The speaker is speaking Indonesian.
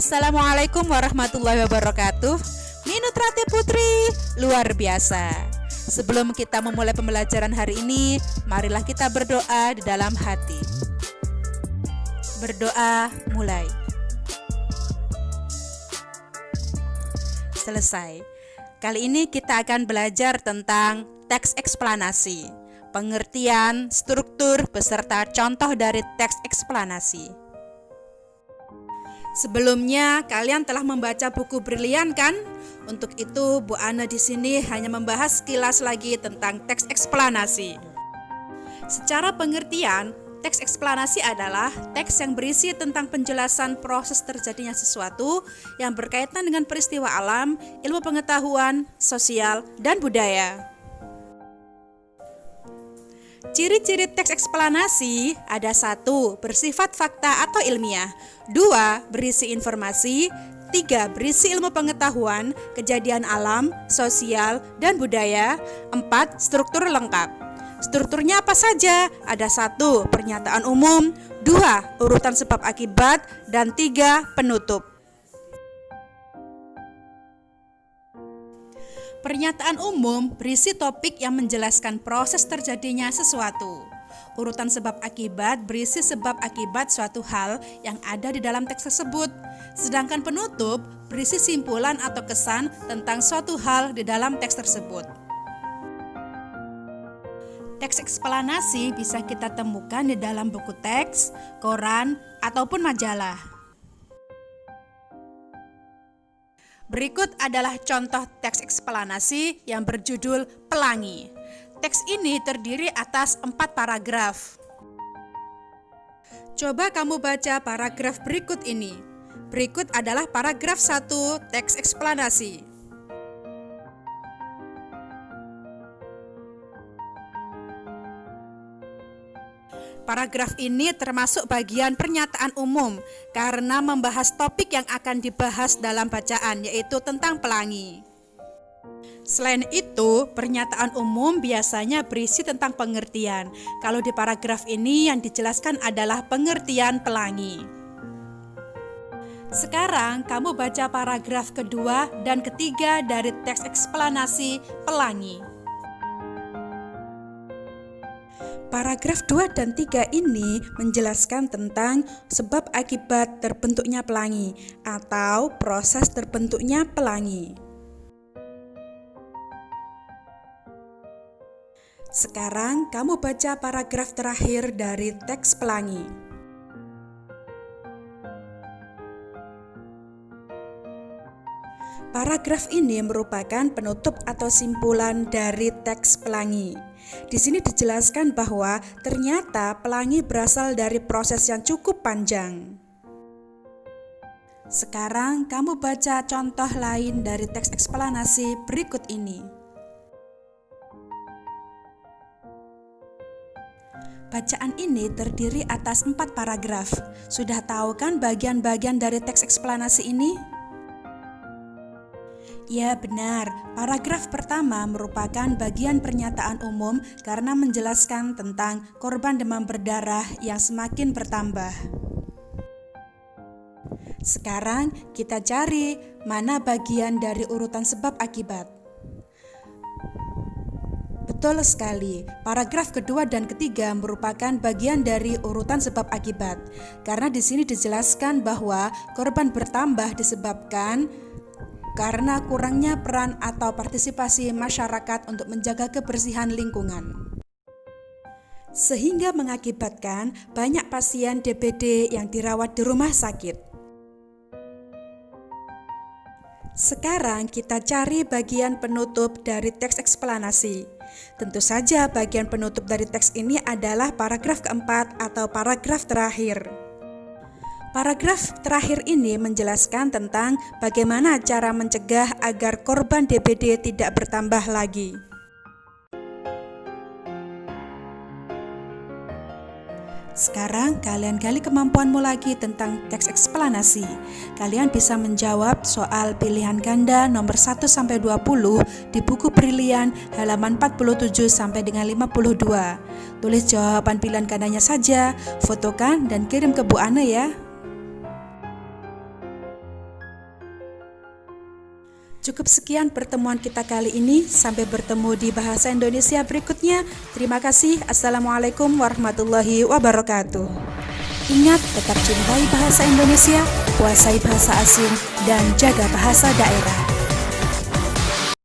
Assalamualaikum warahmatullahi wabarakatuh. Minutrati Putri, luar biasa. Sebelum kita memulai pembelajaran hari ini, marilah kita berdoa di dalam hati. Berdoa mulai. Selesai. Kali ini kita akan belajar tentang teks eksplanasi, pengertian, struktur, beserta contoh dari teks eksplanasi. Sebelumnya kalian telah membaca buku Brilian kan? Untuk itu Bu Ana di sini hanya membahas sekilas lagi tentang teks eksplanasi. Secara pengertian, teks eksplanasi adalah teks yang berisi tentang penjelasan proses terjadinya sesuatu yang berkaitan dengan peristiwa alam, ilmu pengetahuan, sosial, dan budaya. Ciri-ciri teks eksplanasi ada 1. Bersifat fakta atau ilmiah, 2. Berisi informasi, 3. Berisi ilmu pengetahuan, kejadian alam, sosial, dan budaya, 4. Struktur lengkap. Strukturnya apa saja? Ada 1. Pernyataan umum, 2. Urutan sebab akibat, dan 3. Penutup. Pernyataan umum berisi topik yang menjelaskan proses terjadinya sesuatu. Urutan sebab akibat berisi sebab akibat suatu hal yang ada di dalam teks tersebut. Sedangkan penutup berisi simpulan atau kesan tentang suatu hal di dalam teks tersebut. Teks eksplanasi bisa kita temukan di dalam buku teks, koran, ataupun majalah. Berikut adalah contoh teks eksplanasi yang berjudul Pelangi. Teks ini terdiri atas 4 paragraf. Coba kamu baca paragraf berikut ini. Berikut adalah paragraf 1 teks eksplanasi. Paragraf ini termasuk bagian pernyataan umum karena membahas topik yang akan dibahas dalam bacaan, yaitu tentang pelangi. Selain itu, pernyataan umum biasanya berisi tentang pengertian. Kalau di paragraf ini yang dijelaskan adalah pengertian pelangi. Sekarang kamu baca paragraf kedua dan ketiga dari teks eksplanasi Pelangi. Paragraf 2 dan 3 ini menjelaskan tentang sebab akibat terbentuknya pelangi atau proses terbentuknya pelangi. Sekarang kamu baca paragraf terakhir dari teks Pelangi. Paragraf ini merupakan penutup atau simpulan dari teks Pelangi. Di sini dijelaskan bahwa ternyata pelangi berasal dari proses yang cukup panjang. Sekarang kamu baca contoh lain dari teks eksplanasi berikut ini. Bacaan ini terdiri atas 4 paragraf. Sudah tahu kan bagian-bagian dari teks eksplanasi ini? Ya benar, paragraf pertama merupakan bagian pernyataan umum karena menjelaskan tentang korban demam berdarah yang semakin bertambah. Sekarang kita cari mana bagian dari urutan sebab akibat. Betul sekali, paragraf kedua dan ketiga merupakan bagian dari urutan sebab akibat. Karena di sini dijelaskan bahwa korban bertambah disebabkan karena kurangnya peran atau partisipasi masyarakat untuk menjaga kebersihan lingkungan, sehingga mengakibatkan banyak pasien DBD yang dirawat di rumah sakit. Sekarang kita cari bagian penutup dari teks eksplanasi. Tentu saja bagian penutup dari teks ini adalah paragraf keempat atau paragraf terakhir. Paragraf terakhir ini menjelaskan tentang bagaimana cara mencegah agar korban DBD tidak bertambah lagi. Sekarang kalian gali kemampuanmu lagi tentang teks eksplanasi. Kalian bisa menjawab soal pilihan ganda nomor 1-20 di buku Brilian halaman 47 sampai dengan 52. Tulis jawaban pilihan gandanya saja, fotokan dan kirim ke Bu Ana ya. Cukup sekian pertemuan kita kali ini. Sampai bertemu di Bahasa Indonesia berikutnya. Terima kasih. Assalamualaikum warahmatullahi wabarakatuh. Ingat, tetap cintai bahasa Indonesia, kuasai bahasa asing, dan jaga bahasa daerah.